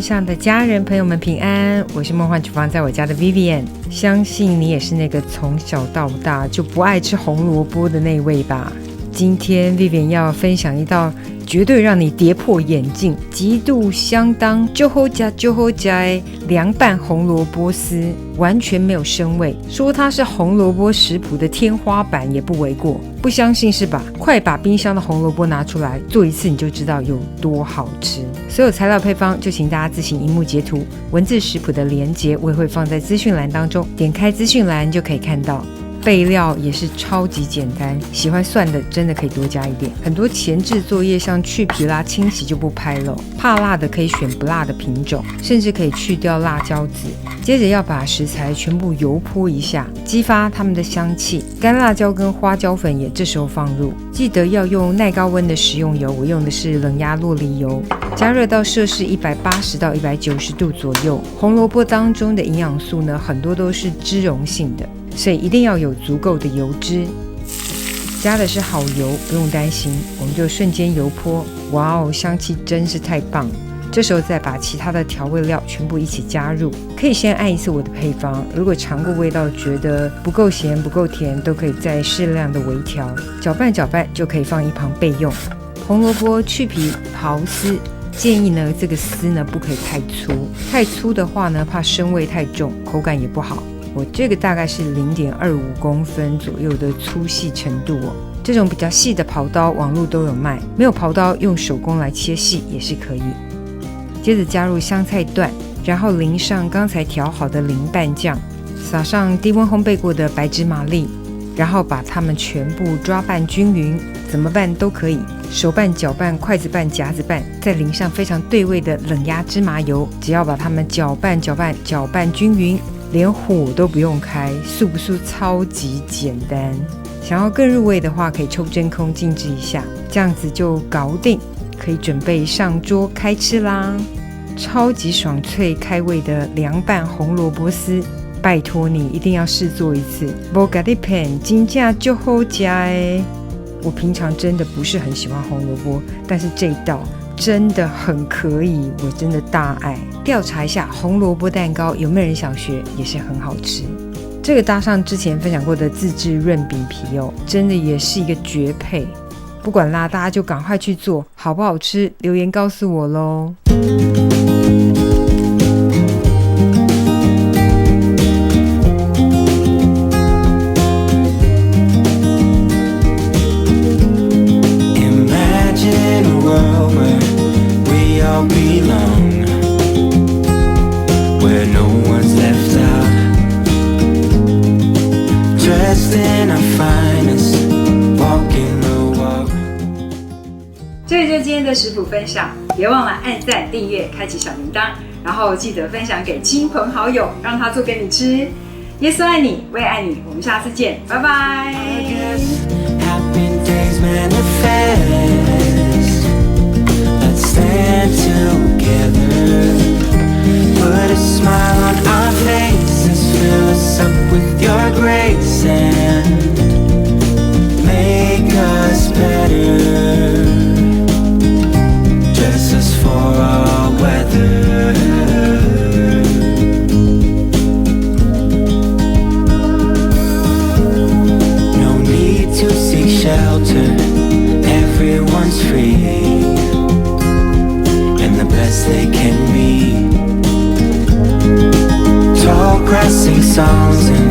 上的家人朋友们平安，我是梦幻厨房在我家的 Vivian， 相信你也是那个从小到大就不爱吃红萝卜的那位吧。今天 Vivian 要分享一道绝对让你跌破眼镜，极度相当就好吃凉拌红萝卜丝，完全没有生味，说它是红萝卜食谱的天花板也不为过。不相信是吧？快把冰箱的红萝卜拿出来做一次，你就知道有多好吃。所有材料配方就请大家自行荧幕截图，文字食谱的连结我也会放在资讯栏当中，点开资讯栏就可以看到。备料也是超级简单，喜欢蒜的真的可以多加一点。很多前置作业像去皮啦、清洗就不拍了，怕辣的可以选不辣的品种，甚至可以去掉辣椒籽。接着要把食材全部油泼一下，激发它们的香气。干辣椒跟花椒粉也这时候放入，记得要用耐高温的食用油，我用的是冷压酪梨油，加热到摄氏180到190度左右。红萝卜当中的营养素呢，很多都是脂溶性的，所以一定要有足够的油脂。加的是好油，不用担心，我们就瞬间油泼。哇哦，香气真是太棒！这时候再把其他的调味料全部一起加入，可以先按一次我的配方，如果尝过味道觉得不够咸不够甜，都可以再适量的微调。搅拌就可以放一旁备用。红萝卜去皮刨丝，建议呢这个丝呢不可以太粗，太粗的话呢怕生味太重，口感也不好。我这个大概是0.25公分左右的粗细程度哦。这种比较细的刨刀网络都有卖，没有刨刀用手工来切细也是可以。接着加入香菜段，然后淋上刚才调好的淋拌酱，撒上低温烘焙过的白芝麻粒，然后把它们全部抓拌均匀，怎么拌都可以，手拌、搅拌、筷子拌、夹子拌，再淋上非常对味的冷压芝麻油，只要把它们搅拌均匀，连火都不用开，素不素超级简单。想要更入味的话，可以抽真空静置一下，这样子就搞定，可以准备上桌开吃啦。超级爽脆开胃的凉拌红萝卜丝，拜托你一定要试做一次。没咖喱片真正就好吃耶！我平常真的不是很喜欢红萝卜，但是这一道真的很可以，我真的大爱。调查一下红萝卜蛋糕有没有人想学，也是很好吃。这个搭上之前分享过的自制润饼皮哦，真的也是一个绝配。不管啦，大家就赶快去做，好不好吃留言告诉我咯。这就是今天的食谱分享，别忘了按赞、订阅、开启小铃铛，然后记得分享给亲朋好友，让他做给你吃。耶稣爱你，我也爱你，我们下次见，拜拜。Everyone's free and the best they can be. Tall, pressing songs and